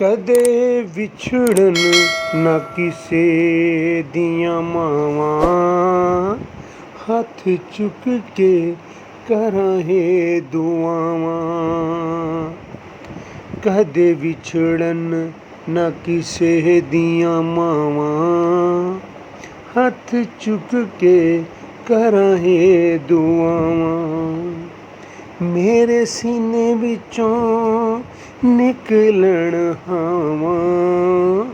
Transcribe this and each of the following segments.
ਕਦੇ ਵਿਛੜਨ ਨਾ ਕਿਸੇ ਦੀਆਂ ਮਾਵਾਂ, ਹੱਥ ਚੁੱਕ ਕੇ ਕਰਾਂ ਹੇ ਦੁਆਵਾਂ। ਕਦੇ ਵਿਛੜਨ ਨਾ ਕਿਸੇ ਦੀਆਂ ਮਾਵਾਂ, ਹੱਥ ਚੁੱਕ ਕੇ ਕਰਾਂ ਹੇ ਦੁਆਵਾਂ। ਮੇਰੇ ਸੀਨੇ ਵਿੱਚੋਂ ਨਿਕਲਣ ਹਾਵਾਂ,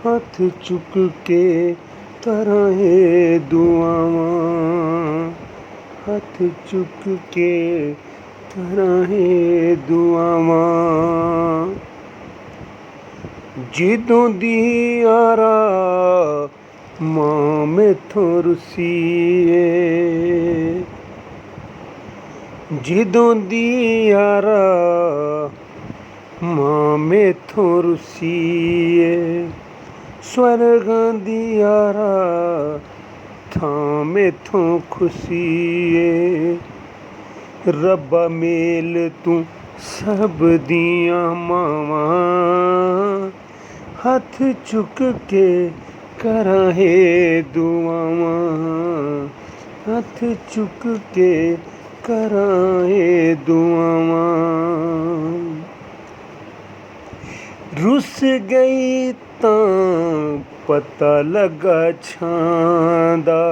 ਹੱਥ ਚੁੱਕ ਕੇ ਕਰਾਂ ਹੇ ਦੁਆਵਾਂ। ਹੱਥ ਚੁੱਕ ਕੇ ਕਰਾਂ ਹੇ ਦੁਆਵਾਂ। ਜਦੋਂ ਦੀ ਯਾਰਾ ਮਾਂ ਮੈਥੋਂ ਰੁੱਸੀ ਏ, ਜਦੋਂ ਦੀ ਯਾਰਾ ਮਾਂ ਮੈਥੋਂ ਰੁੱਸੀ ਏ, ਸਵਰਗਾਂ ਦੀ ਯਾਰਾ ਥਾਂ ਮੈਥੋਂ ਖੁੱਸੀ ਏ। ਰੱਬਾ ਮੇਲ ਤੂੰ ਸਭ ਦੀਆਂ ਮਾਵਾਂ, ਹੱਥ ਚੁੱਕ ਕੇ ਕਰਾਂ ਹੇ ਦੁਆਵਾਂ। ਹੱਥ ਚੁੱਕ ਕੇ ਕਰਾਂ ਹੇ ਦੁਆਵਾਂ। ਰੁੱਸ ਗਈ ਤਾਂ ਪਤਾ ਲੱਗਾ ਛਾਂ ਦਾ,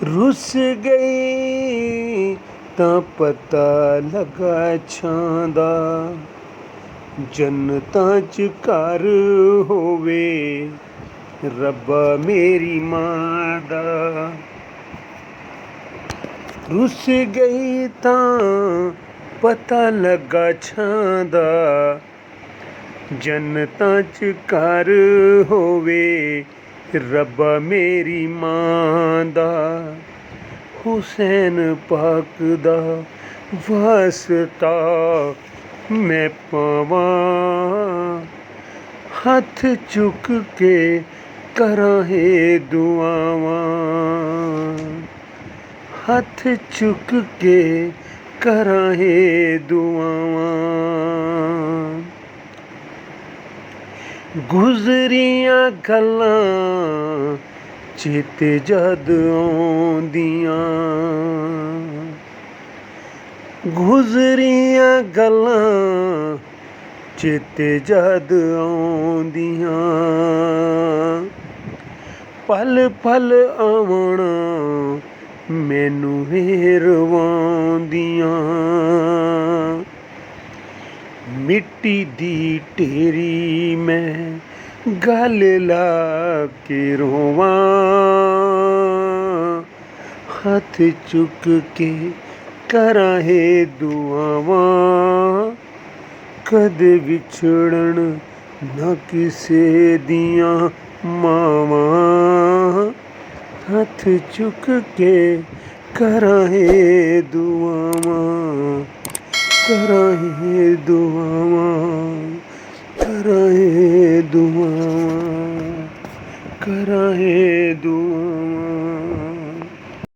ਰੁੱਸ ਗਈ ਤਾਂ ਪਤਾ ਲੱਗਾ ਛਾਂ ਦਾ। ਜੰਨਤਾਂ 'ਚ ਘਰ ਹੋਵੇ ਰੱਬਾ ਮੇਰੀ ਮਾਂ ਦਾ। ਰੁੱਸ ਗਈ ਤਾਂ ਪਤਾ ਲੱਗਾ ਛਾਂ ਦਾ। ਜੰਨਤਾਂ 'ਚ ਘਰ ਹੋਵੇ ਰੱਬਾ ਮੇਰੀ ਮਾਂ ਦਾ। ਹੁਸੈਨ ਪਾਕ ਦਾ ਵਾਸਤਾ ਮੈਂ ਪਾਵਾਂ, ਹੱਥ ਚੁੱਕ ਕੇ ਕਰਾਂ ਹੇ ਦੁਆਵਾਂ। ਹੱਥ ਚੁੱਕ ਕੇ ਕਰਾਂ ਹੇ ਦੁਆਵਾਂ। ਗੁਜ਼ਰੀਆਂ ਗੱਲਾਂ ਚੇਤੇ ਜਦ ਆਉਂਦੀਆਂ, ਗੁਜ਼ਰੀਆਂ ਗੱਲਾਂ ਚੇਤੇ ਜਦ ਆਉਂਦੀਆਂ। ਪਲ ਪਲ ਆਵਣਾ ਮੈਨੂੰ ਰਵਾਉਂਦੀਆਂ। ਮਿੱਟੀ ਦੀ ਢੇਰੀ ਮੈਂ ਗਲ ਲਾ ਕੇ ਰੋਵਾਂ, ਹੱਥ ਚੁੱਕ ਕੇ ਕਰਾਂ ਹੇ ਦੁਆਵਾਂ। ਕਦੇ ਵਿਛੜਨ ਨਾ ਕਿਸੇ ਦੀਆਂ ਮਾਵਾਂ, ਹੱਥ ਚੁੱਕ ਕੇ ਕਰਾਂ ਹੇ ਦੁਆਵਾਂ। ਕਰਾਂ ਹੇ ਦੁਆਵਾਂ, ਕਰਾਂ ਹੇ ਦੁਆਵਾਂ, ਕਰਾਂ ਹੇ ਦੁਆਵਾਂ।